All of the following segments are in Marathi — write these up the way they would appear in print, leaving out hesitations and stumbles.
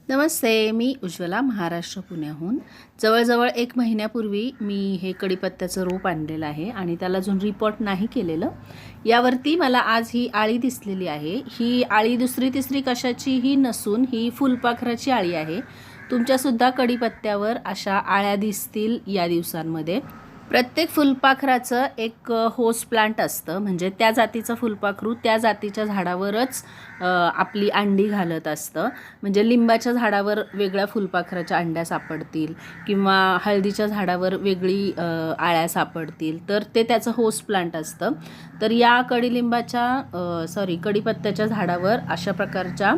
नमस्ते, मी उज्ज्वला महाराष्ट्र पुण्याहून. जवळजवळ 1 महिन्यापूर्वी मी हे कढीपत्त्याचं रोप आणलेलं आहे आणि त्याला अजून रिपोर्ट नाही केलेलं. यावरती मला आज ही आळी दिसलेली आहे. ही आळी दुसरी तिसरी कशाचीही नसून ही फुलपाखराची आळी आहे. तुमच्यासुद्धा कढीपत्त्यावर अशा आळ्या दिसतील या दिवसांमध्ये. प्रत्येक फुलपाखराचं एक होस्ट प्लांट असतं, म्हणजे त्या जातीचं फुलपाखरू त्या जातीच्या झाडावरच आपली अंडी घालत असतं. म्हणजे लिंबाच्या झाडावर वेगळ्या फुलपाखराच्या अंड्या सापडतील किंवा हळदीच्या झाडावर वेगळी आळ्या सापडतील, तर ते त्याचं होस्ट प्लांट असतं. तर या कढीपत्त्याच्या झाडावर अशा प्रकारच्या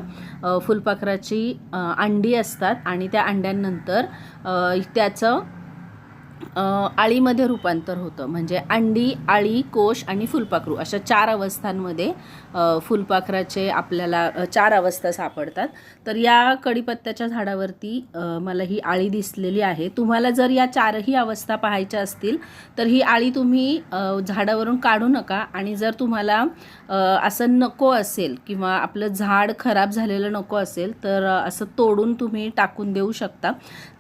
फुलपाखराची अंडी असतात आणि त्या अंड्यांनंतर त्याचं आळीमध्ये रूपांतर होतं. म्हणजे अंडी, आळी, कोश आणि फुलपाखरू अशा 4 अवस्थांमध्ये फुलपाखराचे आपल्याला 4 अवस्था सापडतात. तर या कढीपत्त्याच्या झाडावरती मला ही आळी दिसलेली आहे. तुम्हाला जर या 4ही अवस्था पाहायच्या असतील तर ही आळी तुम्ही झाडावरून काढू नका. आणि जर तुम्हाला असं नको असेल किंवा आपलं झाड खराब झालेलं नको असेल तर असं तोडून तुम्ही टाकून देऊ शकता.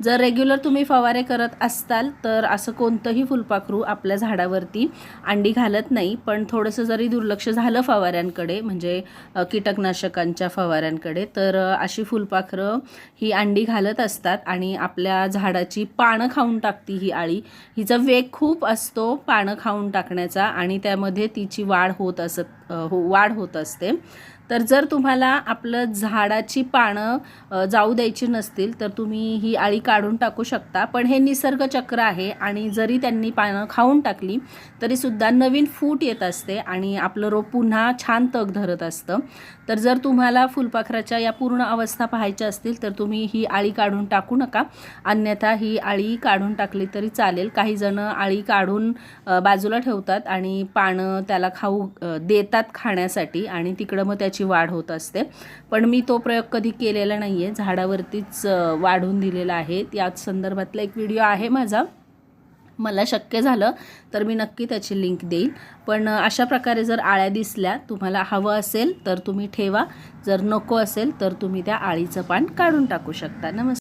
जर रेग्युलर तुम्ही फवारे करत असताल तर असं कोणतंही फुलपाखरू आपल्या झाडावरती अंडी घालत नाही. पण थोडंसं जरी दुर्लक्ष झालं फवाऱ्यांकडे, म्हणजे कीटकनाशकांच्या फवाऱ्यांकडे, तर अशी फुलपाखरं ही अंडी घालत असतात आणि आपल्या झाडाची पानं खाऊन टाकती ही आळी. हिचा वेग खूप असतो पानं खाऊन टाकण्याचा आणि त्यामध्ये तिची वाढ होत असते. तर जर तुम्हाला आपलं झाडाची पानं जाऊ द्यायची नसतील तर तुम्ही ही आळी काढून टाकू शकता. पण हे निसर्ग चक्र आहे आणि जरी त्यांनी पानं खाऊन टाकली तरीसुद्धा नवीन फूट येत असते आणि आपलं रोप पुन्हा छान तग धरत असतं. तर जर तुम्हाला फुलपाखराच्या या पूर्ण अवस्था पाहायच्या असतील तर तुम्ही ही आळी काढून टाकू नका. अन्यथा ही आळी काढून टाकली तरी चालेल. काही जण आळी काढून बाजूला ठेवतात आणि पानं त्याला देतात खाण्यासाठी आणि तिकडं मग त्याची वाढ होत असते. पण मी तो प्रयोग कधी केलेला नाही आहे. झाडावरतीच वाढून दिलेला आहे. याच संदर्भातला एक व्हिडिओ आहे माझा. मला शक्य झालं तर मी नक्की त्याची लिंक देईल. पण अशा प्रकारे जर आळ्या दिसल्या, तुम्हाला हवं असेल तर तुम्ही ठेवा. जर नको असेल तर तुम्ही त्या आळीचं पान काढून टाकू शकता. नमस्कार.